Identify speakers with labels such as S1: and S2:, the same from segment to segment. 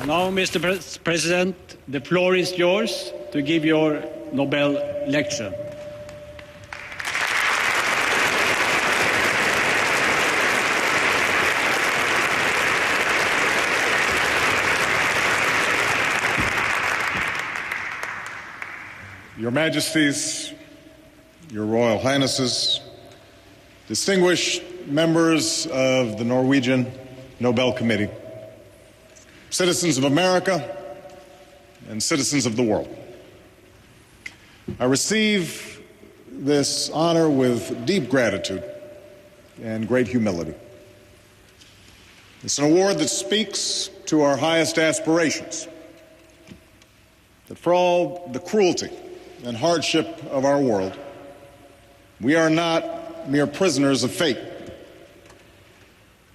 S1: Now, Mr. President, the floor is yours to give your Nobel lecture.
S2: Your Majesties, Your Royal Highnesses, distinguished members of the Norwegian Nobel Committee, citizens of America, and citizens of the world. I receive this honor with deep gratitude and great humility. It's an award that speaks to our highest aspirations, that for all the cruelty and hardship of our world, we are not mere prisoners of fate.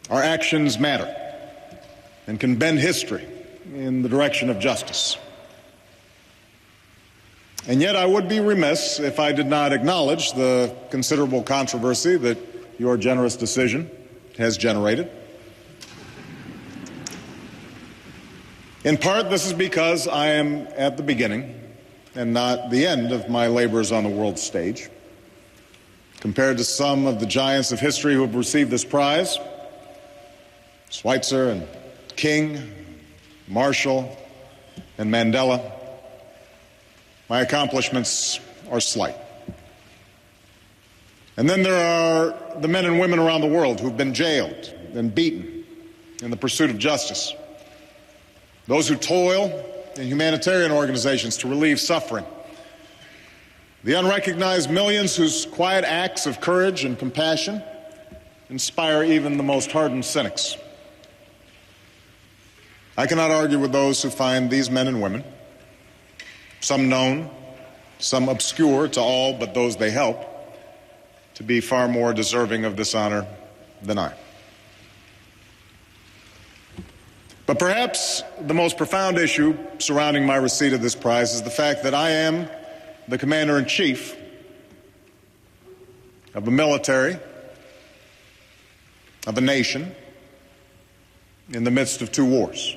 S2: Our actions matter and can bend history in the direction of justice. And yet I would be remiss if I did not acknowledge the considerable controversy that your generous decision has generated. In part, this is because I am at the beginning and not the end of my labors on the world stage. Compared to some of the giants of history who have received this prize, Schweitzer and King, Marshall, and Mandela, my accomplishments are slight. And then there are the men and women around the world who've been jailed and beaten in the pursuit of justice. Those who toil in humanitarian organizations to relieve suffering. The unrecognized millions whose quiet acts of courage and compassion inspire even the most hardened cynics. I cannot argue with those who find these men and women, some known, some obscure to all but those they help, to be far more deserving of this honor than I. But perhaps the most profound issue surrounding my receipt of this prize is the fact that I am the Commander-in-Chief of a military, of a nation, in the midst of two wars.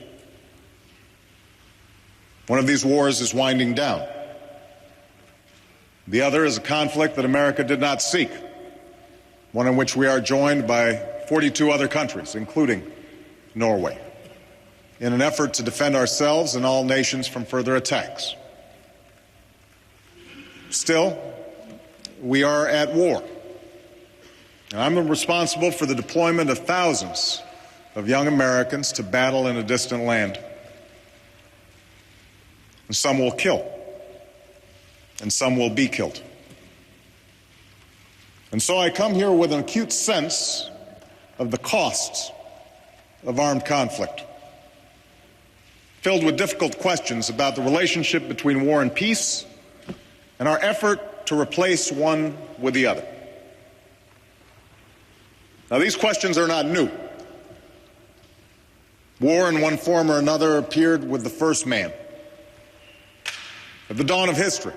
S2: One of these wars is winding down. The other is a conflict that America did not seek, one in which we are joined by 42 other countries, including Norway, in an effort to defend ourselves and all nations from further attacks. Still, we are at war, and I'm responsible for the deployment of thousands of young Americans to battle in a distant land. And some will kill, and some will be killed. And so I come here with an acute sense of the costs of armed conflict, filled with difficult questions about the relationship between war and peace and our effort to replace one with the other. Now, these questions are not new. War in one form or another appeared with the first man. At the dawn of history,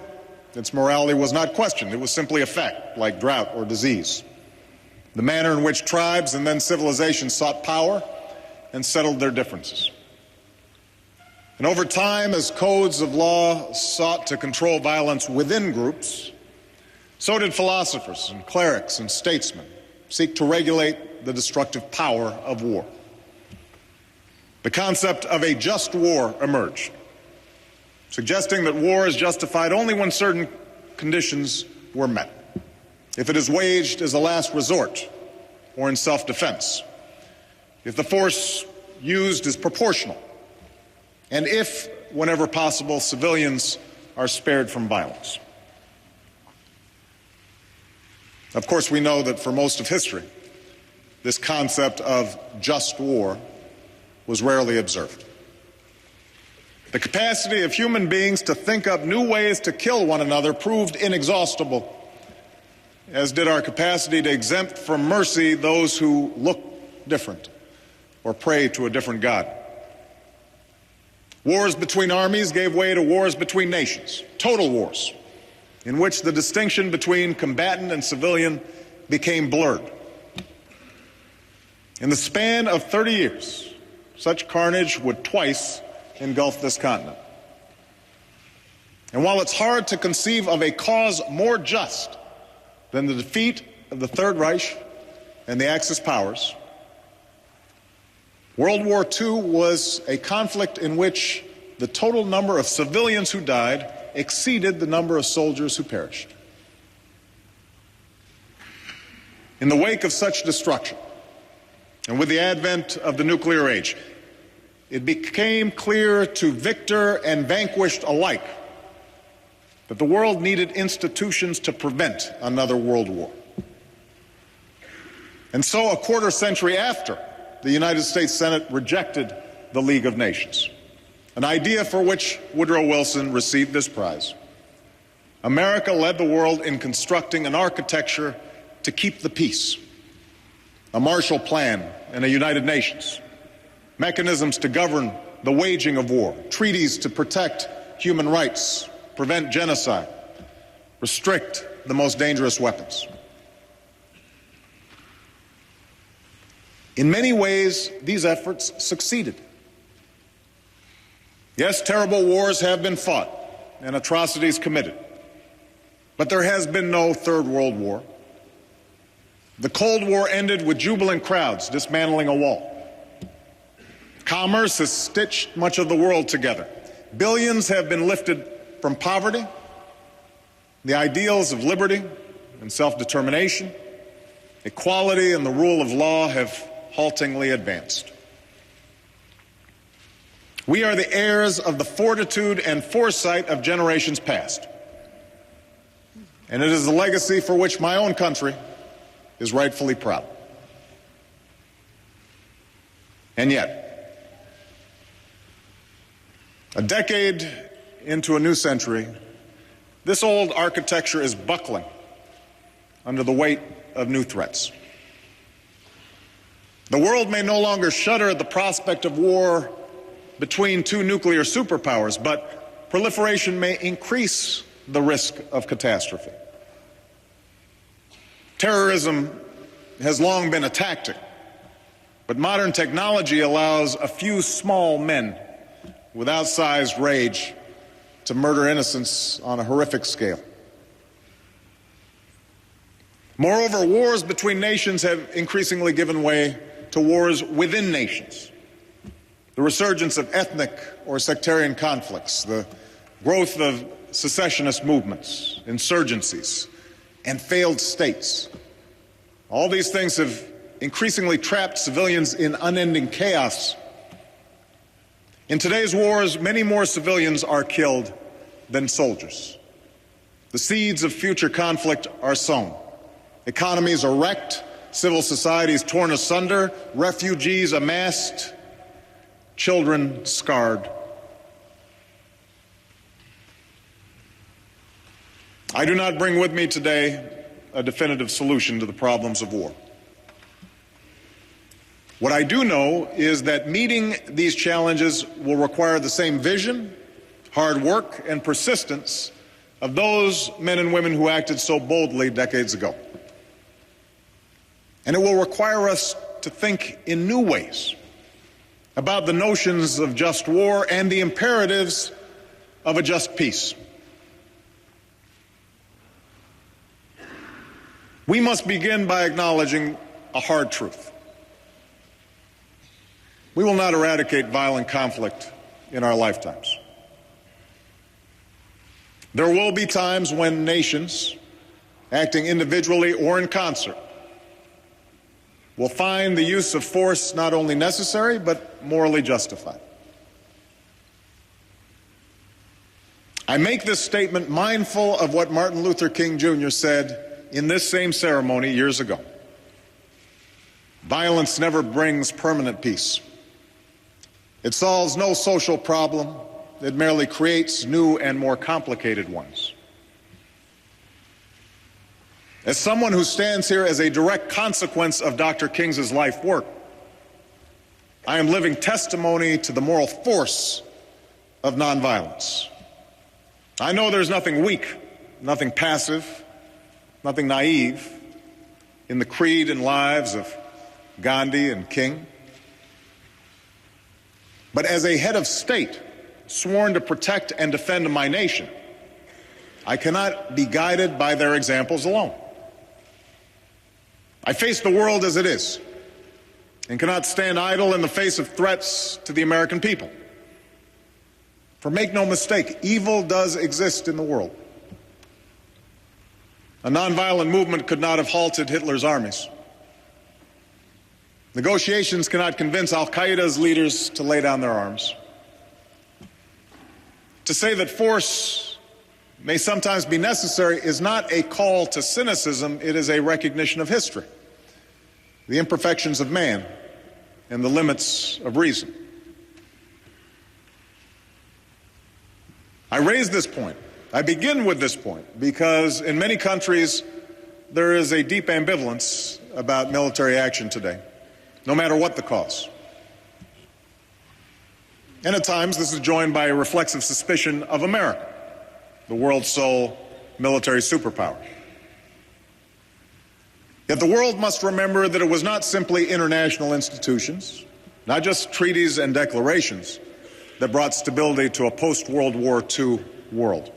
S2: its morality was not questioned. It was simply a fact, like drought or disease. The manner in which tribes and then civilizations sought power and settled their differences. And over time, as codes of law sought to control violence within groups, so did philosophers and clerics and statesmen seek to regulate the destructive power of war. The concept of a just war emerged, suggesting that war is justified only when certain conditions were met. If it is waged as a last resort or in self-defense, if the force used is proportional, and if, whenever possible, civilians are spared from violence. Of course, we know that for most of history, this concept of just war was rarely observed. The capacity of human beings to think up new ways to kill one another proved inexhaustible, as did our capacity to exempt from mercy those who look different or pray to a different God. Wars between armies gave way to wars between nations, total wars, in which the distinction between combatant and civilian became blurred. In the span of 30 years, such carnage would twice engulfed this continent. And while it's hard to conceive of a cause more just than the defeat of the Third Reich and the Axis powers, World War II was a conflict in which the total number of civilians who died exceeded the number of soldiers who perished. In the wake of such destruction, and with the advent of the nuclear age, it became clear to victor and vanquished alike that the world needed institutions to prevent another world war. And so, a quarter century after the United States Senate rejected the League of Nations, an idea for which Woodrow Wilson received this prize, America led the world in constructing an architecture to keep the peace, a Marshall Plan and a United Nations, mechanisms to govern the waging of war, treaties to protect human rights, prevent genocide, restrict the most dangerous weapons. In many ways, these efforts succeeded. Yes, terrible wars have been fought and atrocities committed, but there has been no Third World War. The Cold War ended with jubilant crowds dismantling a wall. Commerce has stitched much of the world together. Billions have been lifted from poverty. The ideals of liberty and self-determination, equality, and the rule of law have haltingly advanced. We are the heirs of the fortitude and foresight of generations past. And it is a legacy for which my own country is rightfully proud. And yet, a decade into a new century, this old architecture is buckling under the weight of new threats. The world may no longer shudder at the prospect of war between two nuclear superpowers, but proliferation may increase the risk of catastrophe. Terrorism has long been a tactic, but modern technology allows a few small men with outsized rage to murder innocents on a horrific scale. Moreover, wars between nations have increasingly given way to wars within nations. The resurgence of ethnic or sectarian conflicts, the growth of secessionist movements, insurgencies, and failed states. All these things have increasingly trapped civilians in unending chaos. In today's wars, many more civilians are killed than soldiers. The seeds of future conflict are sown. Economies are wrecked, civil societies torn asunder, refugees amassed, children scarred. I do not bring with me today a definitive solution to the problems of war. What I do know is that meeting these challenges will require the same vision, hard work, and persistence of those men and women who acted so boldly decades ago. And it will require us to think in new ways about the notions of just war and the imperatives of a just peace. We must begin by acknowledging a hard truth. We will not eradicate violent conflict in our lifetimes. There will be times when nations, acting individually or in concert, will find the use of force not only necessary, but morally justified. I make this statement mindful of what Martin Luther King Jr. said in this same ceremony years ago. Violence never brings permanent peace. It solves no social problem. It merely creates new and more complicated ones. As someone who stands here as a direct consequence of Dr. King's life work, I am living testimony to the moral force of nonviolence. I know there's nothing weak, nothing passive, nothing naive in the creed and lives of Gandhi and King. But as a head of state, sworn to protect and defend my nation, I cannot be guided by their examples alone. I face the world as it is and cannot stand idle in the face of threats to the American people. For make no mistake, evil does exist in the world. A nonviolent movement could not have halted Hitler's armies. Negotiations cannot convince al-Qaeda's leaders to lay down their arms. To say that force may sometimes be necessary is not a call to cynicism, it is a recognition of history, the imperfections of man, and the limits of reason. I raise this point. I begin with this point because in many countries there is a deep ambivalence about military action today, no matter what the cause. And at times this is joined by a reflexive suspicion of America, the world's sole military superpower. Yet the world must remember that it was not simply international institutions, not just treaties and declarations, that brought stability to a post-World War II world.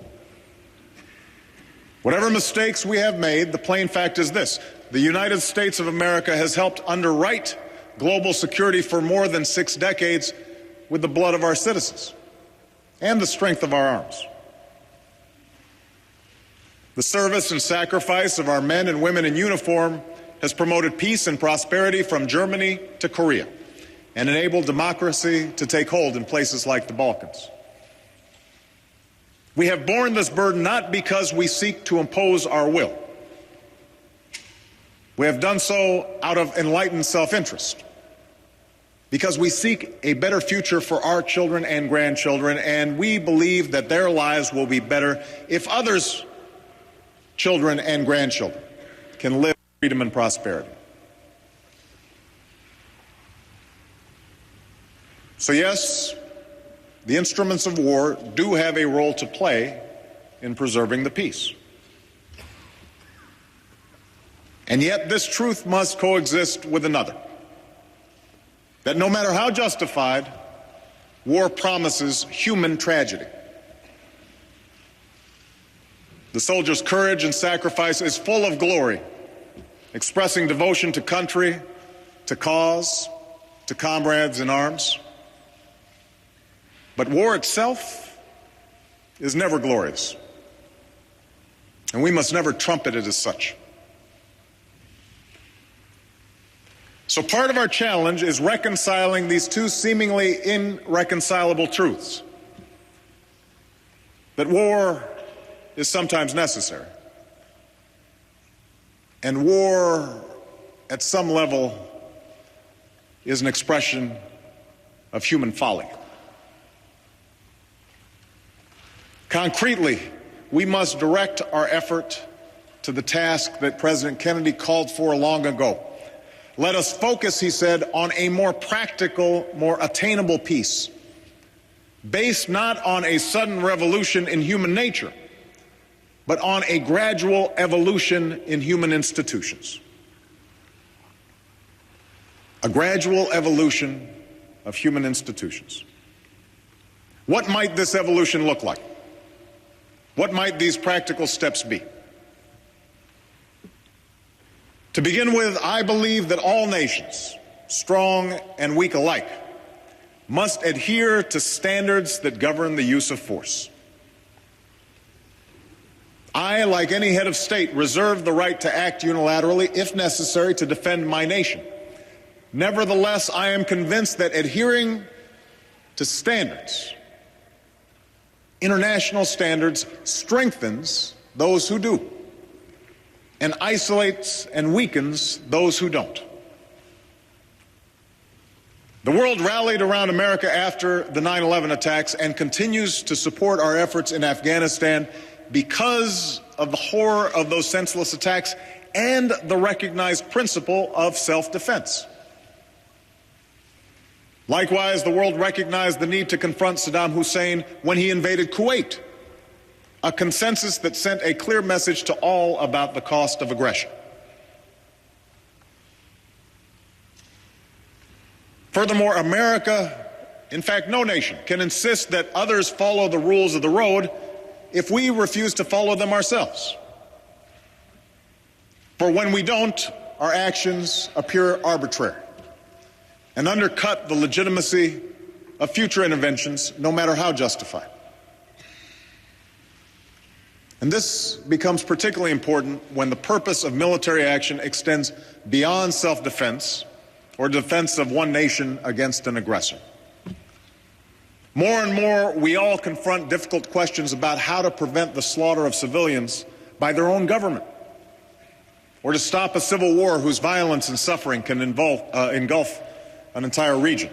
S2: Whatever mistakes we have made, the plain fact is this: the United States of America has helped underwrite global security for more than 6 decades with the blood of our citizens and the strength of our arms. The service and sacrifice of our men and women in uniform has promoted peace and prosperity from Germany to Korea and enabled democracy to take hold in places like the Balkans. We have borne this burden not because we seek to impose our will. We have done so out of enlightened self-interest, because we seek a better future for our children and grandchildren, and we believe that their lives will be better if others' children and grandchildren can live in freedom and prosperity. So yes, the instruments of war do have a role to play in preserving the peace. And yet this truth must coexist with another: that no matter how justified, war promises human tragedy. The soldier's courage and sacrifice is full of glory, expressing devotion to country, to cause, to comrades in arms. But war itself is never glorious, and we must never trumpet it as such. So part of our challenge is reconciling these two seemingly irreconcilable truths: that war is sometimes necessary, and war at some level is an expression of human folly. Concretely, we must direct our effort to the task that President Kennedy called for long ago. Let us focus, he said, on a more practical, more attainable peace, based not on a sudden revolution in human nature, but on a gradual evolution in human institutions. A gradual evolution of human institutions. What might this evolution look like? What might these practical steps be? To begin with, I believe that all nations, strong and weak alike, must adhere to standards that govern the use of force. I, like any head of state, reserve the right to act unilaterally if necessary to defend my nation. Nevertheless, I am convinced that adhering to standards, international standards, strengthens those who do and isolates and weakens those who don't. The world rallied around America after the 9/11 attacks and continues to support our efforts in Afghanistan because of the horror of those senseless attacks and the recognized principle of self-defense. Likewise, the world recognized the need to confront Saddam Hussein when he invaded Kuwait, a consensus that sent a clear message to all about the cost of aggression. Furthermore, America in fact, no nation, can insist that others follow the rules of the road if we refuse to follow them ourselves. For when we don't, our actions appear arbitrary and undercut the legitimacy of future interventions, no matter how justified. And this becomes particularly important when the purpose of military action extends beyond self-defense or defense of one nation against an aggressor. More and more, we all confront difficult questions about how to prevent the slaughter of civilians by their own government, or to stop a civil war whose violence and suffering can engulf an entire region.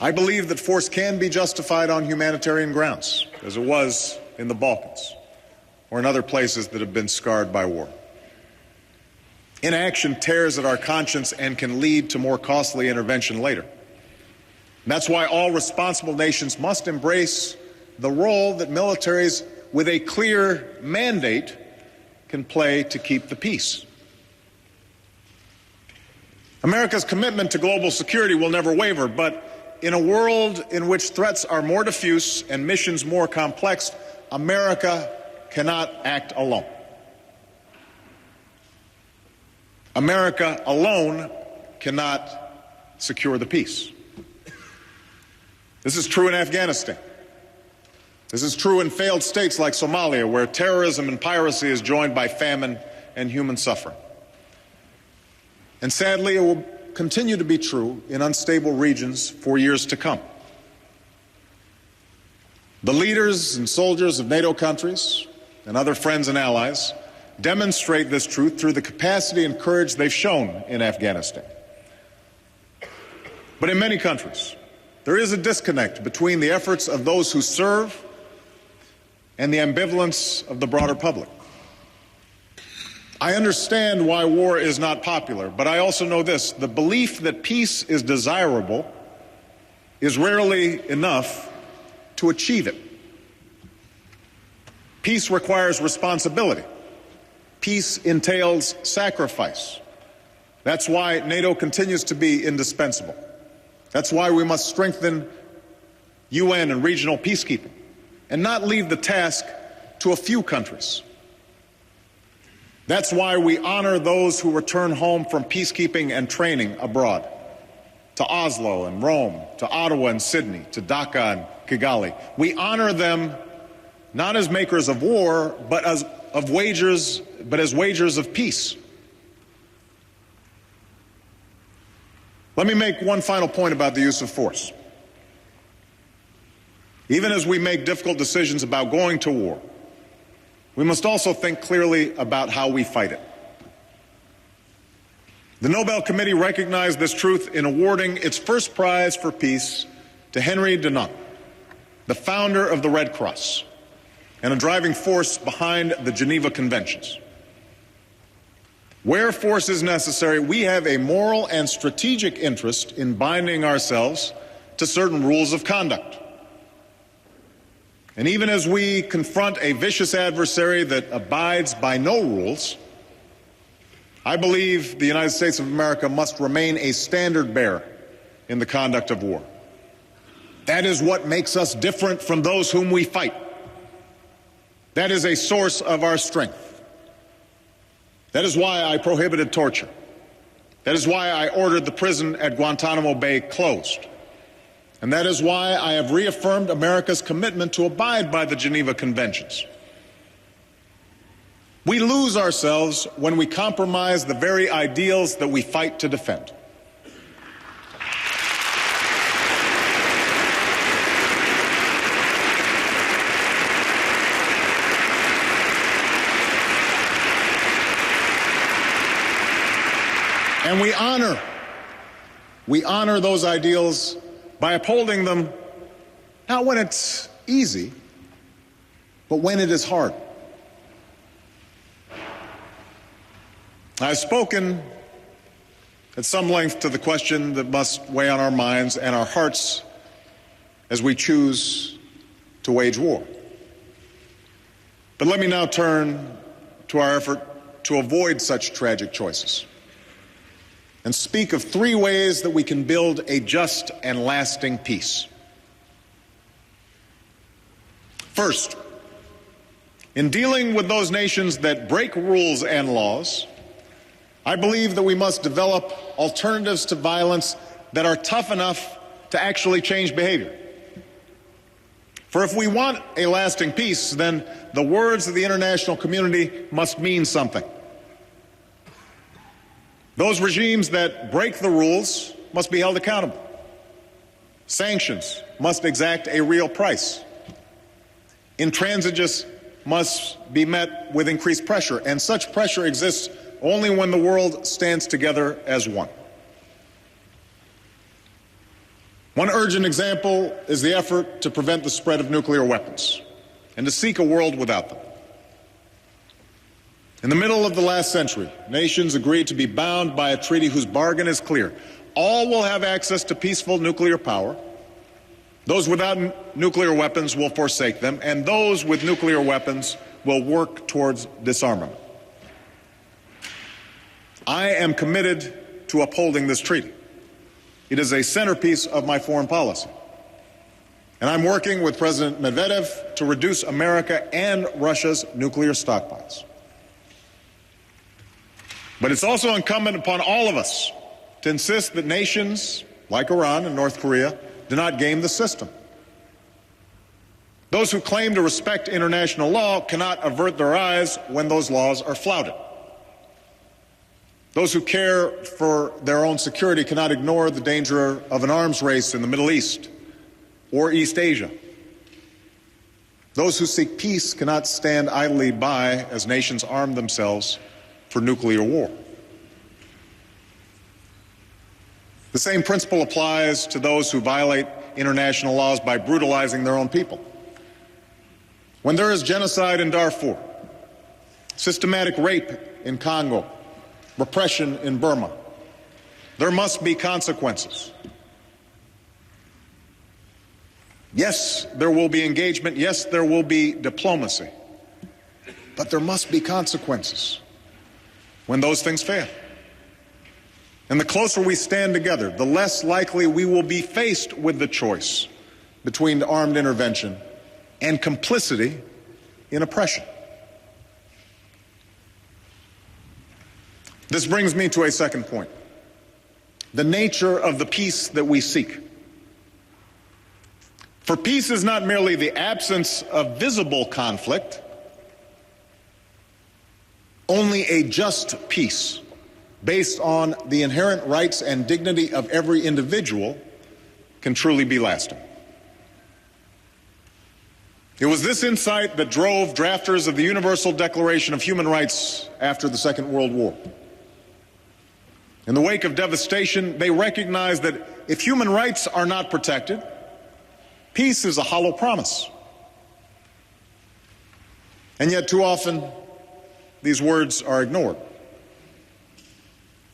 S2: I believe that force can be justified on humanitarian grounds, as it was in the Balkans or in other places that have been scarred by war. Inaction tears at our conscience and can lead to more costly intervention later. And that's why all responsible nations must embrace the role that militaries with a clear mandate can play to keep the peace. America's commitment to global security will never waver, but in a world in which threats are more diffuse and missions more complex, America cannot act alone. America alone cannot secure the peace. This is true in Afghanistan. This is true in failed states like Somalia, where terrorism and piracy is joined by famine and human suffering. And sadly, it will continue to be true in unstable regions for years to come. The leaders and soldiers of NATO countries and other friends and allies demonstrate this truth through the capacity and courage they've shown in Afghanistan. But in many countries, there is a disconnect between the efforts of those who serve and the ambivalence of the broader public. I understand why war is not popular, but I also know this: the belief that peace is desirable is rarely enough to achieve it. Peace requires responsibility. Peace entails sacrifice. That's why NATO continues to be indispensable. That's why we must strengthen UN and regional peacekeeping and not leave the task to a few countries. That's why we honor those who return home from peacekeeping and training abroad, to Oslo and Rome, to Ottawa and Sydney, to Dhaka and Kigali. We honor them not as makers of war, but as wagers of peace. Let me make one final point about the use of force. Even as we make difficult decisions about going to war, we must also think clearly about how we fight it. The Nobel Committee recognized this truth in awarding its first prize for peace to Henry Dunant, the founder of the Red Cross and a driving force behind the Geneva Conventions. Where force is necessary, we have a moral and strategic interest in binding ourselves to certain rules of conduct. And even as we confront a vicious adversary that abides by no rules, I believe the United States of America must remain a standard bearer in the conduct of war. That is what makes us different from those whom we fight. That is a source of our strength. That is why I prohibited torture. That is why I ordered the prison at Guantanamo Bay closed. And that is why I have reaffirmed America's commitment to abide by the Geneva Conventions. We lose ourselves when we compromise the very ideals that we fight to defend. And we honor those ideals by upholding them, not when it's easy, but when it is hard. I've spoken at some length to the question that must weigh on our minds and our hearts as we choose to wage war. But let me now turn to our effort to avoid such tragic choices. and speak of three ways that we can build a just and lasting peace. First, in dealing with those nations that break rules and laws, I believe that we must develop alternatives to violence that are tough enough to actually change behavior. For if we want a lasting peace, then the words of the international community must mean something. Those regimes that break the rules must be held accountable. Sanctions must exact a real price. Intransigence must be met with increased pressure, and such pressure exists only when the world stands together as one. One urgent example is the effort to prevent the spread of nuclear weapons and to seek a world without them. In the middle of the last century, nations agreed to be bound by a treaty whose bargain is clear. All will have access to peaceful nuclear power. Those without nuclear weapons will forsake them, and those with nuclear weapons will work towards disarmament. I am committed to upholding this treaty. It is a centerpiece of my foreign policy. And I'm working with President Medvedev to reduce America and Russia's nuclear stockpiles. But it's also incumbent upon all of us to insist that nations like Iran and North Korea do not game the system. Those who claim to respect international law cannot avert their eyes when those laws are flouted. Those who care for their own security cannot ignore the danger of an arms race in the Middle East or East Asia. Those who seek peace cannot stand idly by as nations arm themselves for nuclear war. The same principle applies to those who violate international laws by brutalizing their own people. When there is genocide in Darfur, systematic rape in Congo, repression in Burma, there must be consequences. Yes, there will be engagement. Yes, there will be diplomacy. But there must be consequences when those things fail. And the closer we stand together, the less likely we will be faced with the choice between armed intervention and complicity in oppression. This brings me to a second point: the nature of the peace that we seek. For peace is not merely the absence of visible conflict. Only a just peace, based on the inherent rights and dignity of every individual, can truly be lasting. It was this insight that drove drafters of the Universal Declaration of Human Rights after the Second World War. In the wake of devastation, they recognized that if human rights are not protected, peace is a hollow promise. And yet, too often, these words are ignored.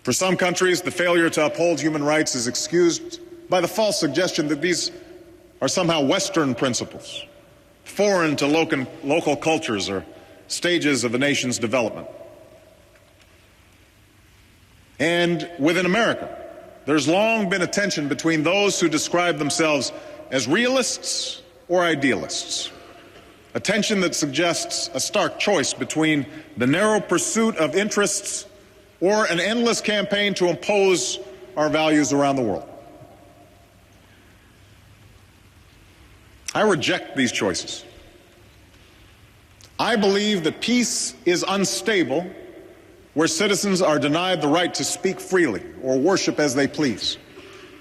S2: For some countries, the failure to uphold human rights is excused by the false suggestion that these are somehow Western principles, foreign to local cultures or stages of a nation's development. And within America, there's long been a tension between those who describe themselves as realists or idealists, a tension that suggests a stark choice between the narrow pursuit of interests or an endless campaign to impose our values around the world. I reject these choices. I believe that peace is unstable where citizens are denied the right to speak freely or worship as they please,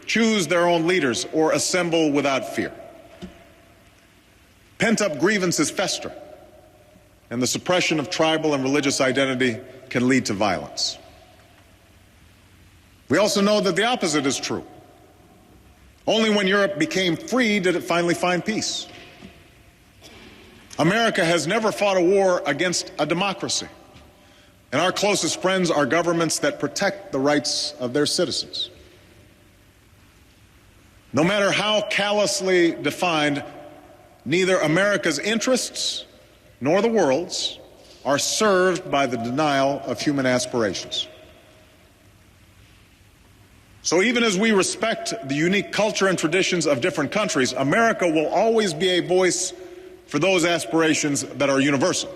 S2: choose their own leaders, or assemble without fear. Pent-up grievances fester, and the suppression of tribal and religious identity can lead to violence. We also know that the opposite is true. Only when Europe became free did it finally find peace. America has never fought a war against a democracy, and our closest friends are governments that protect the rights of their citizens. No matter how callously defined, neither America's interests nor the world's are served by the denial of human aspirations. So even as we respect the unique culture and traditions of different countries, America will always be a voice for those aspirations that are universal.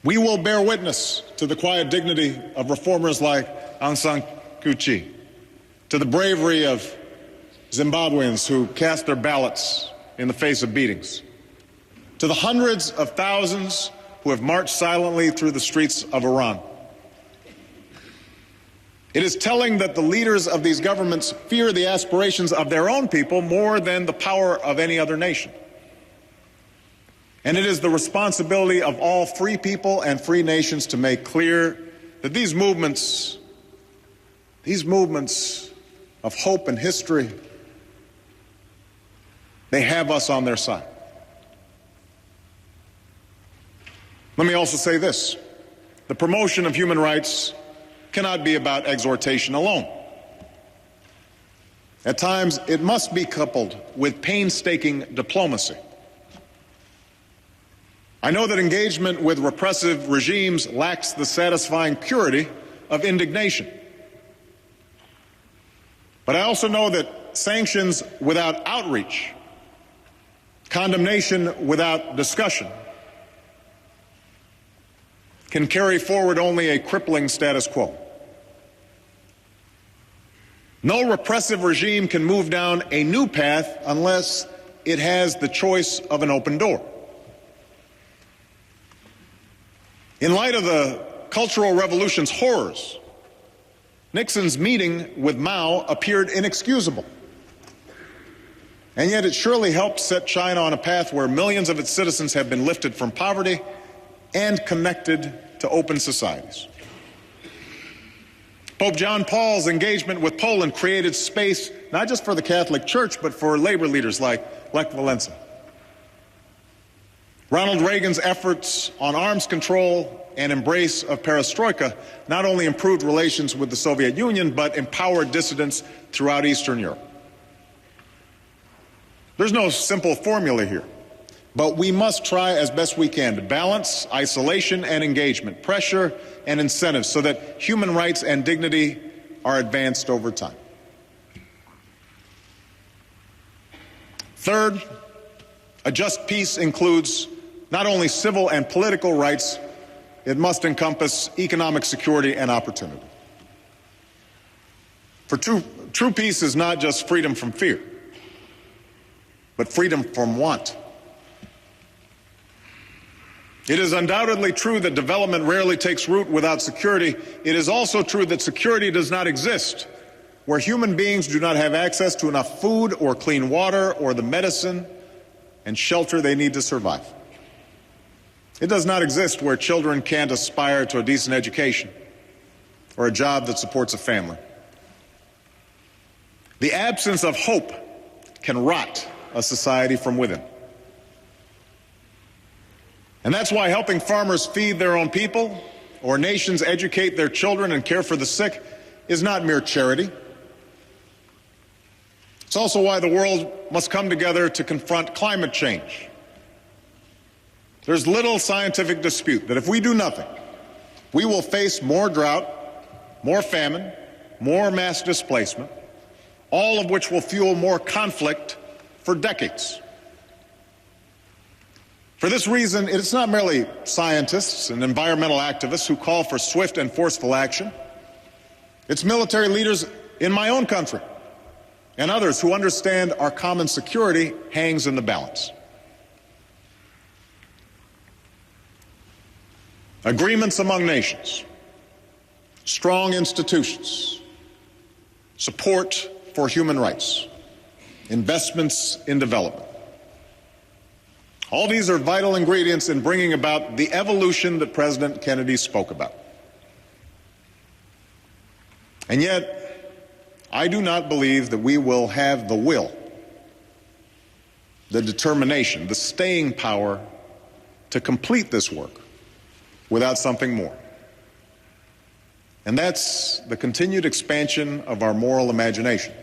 S2: We will bear witness to the quiet dignity of reformers like Aung San Suu Kyi, to the bravery of Zimbabweans who cast their ballots in the face of beatings, to the hundreds of thousands who have marched silently through the streets of Iran. It is telling that the leaders of these governments fear the aspirations of their own people more than the power of any other nation. And it is the responsibility of all free people and free nations to make clear that these movements of hope and history, they have us on their side. Let me also say this: the promotion of human rights cannot be about exhortation alone. At times, it must be coupled with painstaking diplomacy. I know that engagement with repressive regimes lacks the satisfying purity of indignation. But I also know that sanctions without outreach, condemnation without discussion, can carry forward only a crippling status quo. No repressive regime can move down a new path unless it has the choice of an open door. In light of the Cultural Revolution's horrors, Nixon's meeting with Mao appeared inexcusable. And yet it surely helped set China on a path where millions of its citizens have been lifted from poverty and connected to open societies. Pope John Paul's engagement with Poland created space not just for the Catholic Church, but for labor leaders like Lech Walesa. Ronald Reagan's efforts on arms control and embrace of perestroika not only improved relations with the Soviet Union, but empowered dissidents throughout Eastern Europe. There's no simple formula here, but we must try as best we can to balance isolation and engagement, pressure and incentives, so that human rights and dignity are advanced over time. Third, a just peace includes not only civil and political rights, it must encompass economic security and opportunity. For true peace is not just freedom from fear, but freedom from want. It is undoubtedly true that development rarely takes root without security. It is also true that security does not exist where human beings do not have access to enough food or clean water or the medicine and shelter they need to survive. It does not exist where children can't aspire to a decent education or a job that supports a family. The absence of hope can rot a society from within. And that's why helping farmers feed their own people or nations educate their children and care for the sick is not mere charity. It's also why the world must come together to confront climate change. There's little scientific dispute that if we do nothing, we will face more drought, more famine, more mass displacement, all of which will fuel more conflict for decades. For this reason, it's not merely scientists and environmental activists who call for swift and forceful action. It's military leaders in my own country and others who understand our common security hangs in the balance. Agreements among nations, strong institutions, support for human rights, investments in development. All these are vital ingredients in bringing about the evolution that President Kennedy spoke about. And yet, I do not believe that we will have the will, the determination, the staying power to complete this work without something more. And that's the continued expansion of our moral imagination.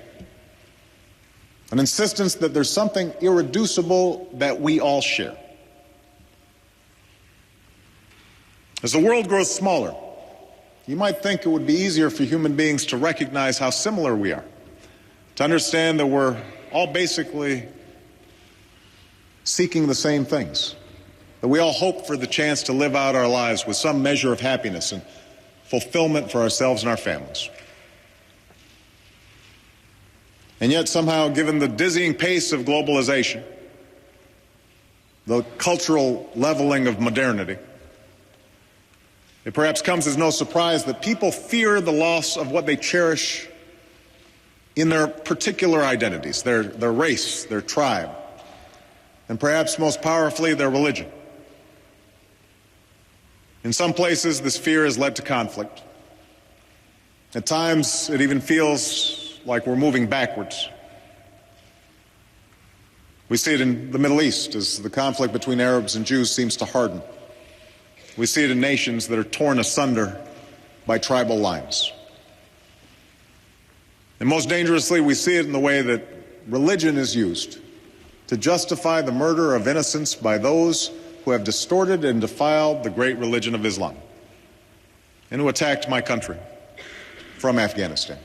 S2: An insistence that there's something irreducible that we all share. As the world grows smaller, you might think it would be easier for human beings to recognize how similar we are, to understand that we're all basically seeking the same things, that we all hope for the chance to live out our lives with some measure of happiness and fulfillment for ourselves and our families. And yet somehow, given the dizzying pace of globalization, the cultural leveling of modernity, it perhaps comes as no surprise that people fear the loss of what they cherish in their particular identities, their race, their tribe, and perhaps most powerfully, their religion. In some places, this fear has led to conflict. At times, it even feels like we're moving backwards. We see it in the Middle East as the conflict between Arabs and Jews seems to harden. We see it in nations that are torn asunder by tribal lines. And most dangerously, we see it in the way that religion is used to justify the murder of innocents by those who have distorted and defiled the great religion of Islam and who attacked my country from Afghanistan.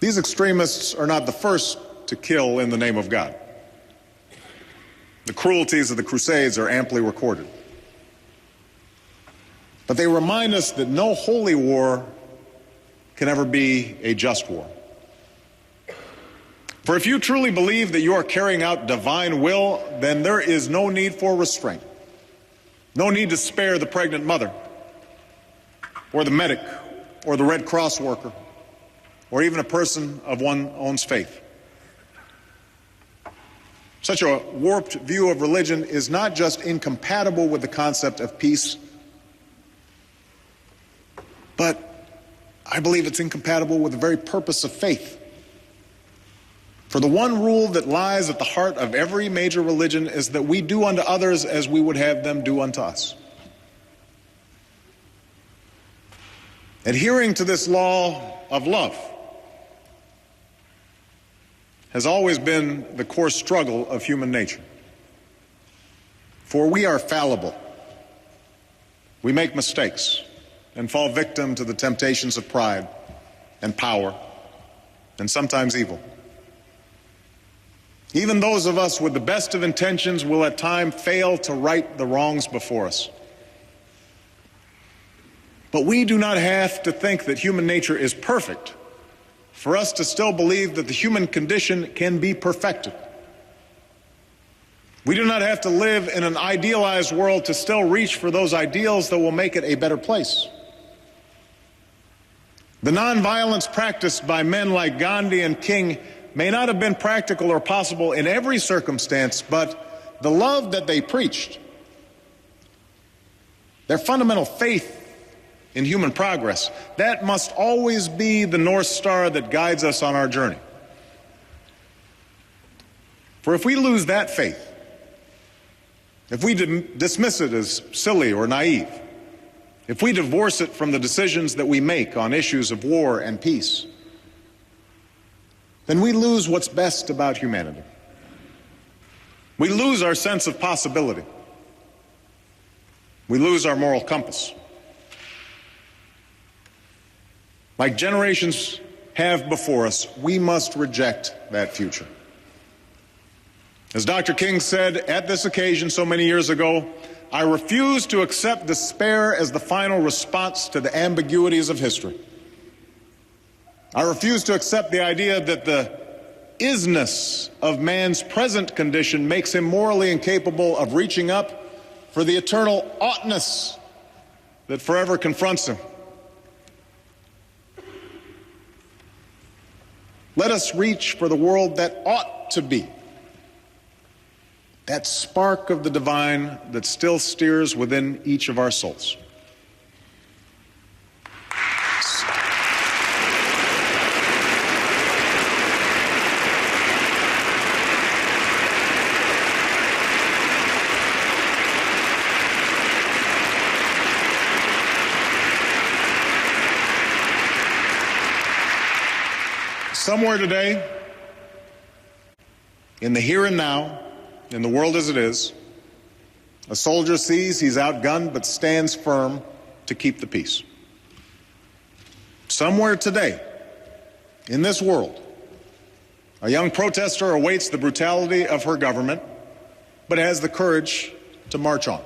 S2: These extremists are not the first to kill in the name of God. The cruelties of the Crusades are amply recorded. But they remind us that no holy war can ever be a just war. For if you truly believe that you are carrying out divine will, then there is no need for restraint. No need to spare the pregnant mother, or the medic, or the Red Cross worker, or even a person of one's own faith. Such a warped view of religion is not just incompatible with the concept of peace, but I believe it's incompatible with the very purpose of faith. For the one rule that lies at the heart of every major religion is that we do unto others as we would have them do unto us. Adhering to this law of love has always been the core struggle of human nature. For we are fallible. We make mistakes and fall victim to the temptations of pride and power and sometimes evil. Even those of us with the best of intentions will at times fail to right the wrongs before us. But we do not have to think that human nature is perfect for us to still believe that the human condition can be perfected. We do not have to live in an idealized world to still reach for those ideals that will make it a better place. The nonviolence practiced by men like Gandhi and King may not have been practical or possible in every circumstance, but the love that they preached, their fundamental faith in human progress, that must always be the North Star that guides us on our journey. For if we lose that faith, if we dismiss it as silly or naive, if we divorce it from the decisions that we make on issues of war and peace, then we lose what's best about humanity. We lose our sense of possibility. We lose our moral compass. Like generations have before us, we must reject that future. As Dr. King said at this occasion so many years ago, I refuse to accept despair as the final response to the ambiguities of history. I refuse to accept the idea that the isness of man's present condition makes him morally incapable of reaching up for the eternal oughtness that forever confronts him. Let us reach for the world that ought to be, that spark of the divine that still steers within each of our souls. Somewhere today, in the here and now, in the world as it is, a soldier sees he's outgunned but stands firm to keep the peace. Somewhere today, in this world, a young protester awaits the brutality of her government, but has the courage to march on.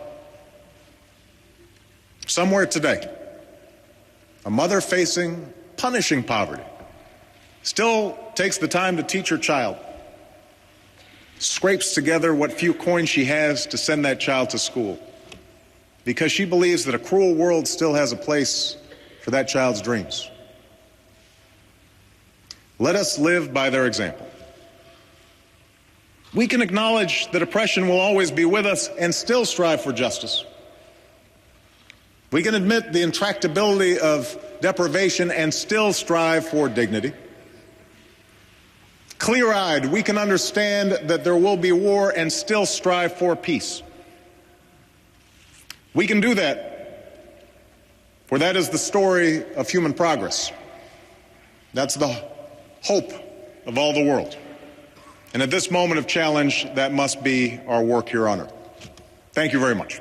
S2: Somewhere today, a mother facing punishing poverty still takes the time to teach her child, scrapes together what few coins she has to send that child to school, because she believes that a cruel world still has a place for that child's dreams. Let us live by their example. We can acknowledge that oppression will always be with us and still strive for justice. We can admit the intractability of deprivation and still strive for dignity. Clear-eyed, we can understand that there will be war and still strive for peace. We can do that, for that is the story of human progress. That's the hope of all the world. And at this moment of challenge, that must be our work here on Earth. Thank you very much.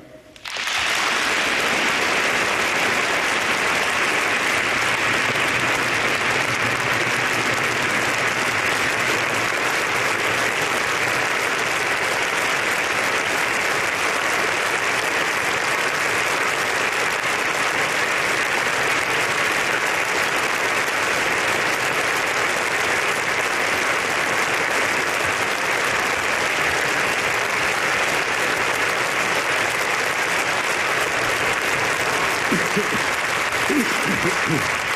S3: Thank you.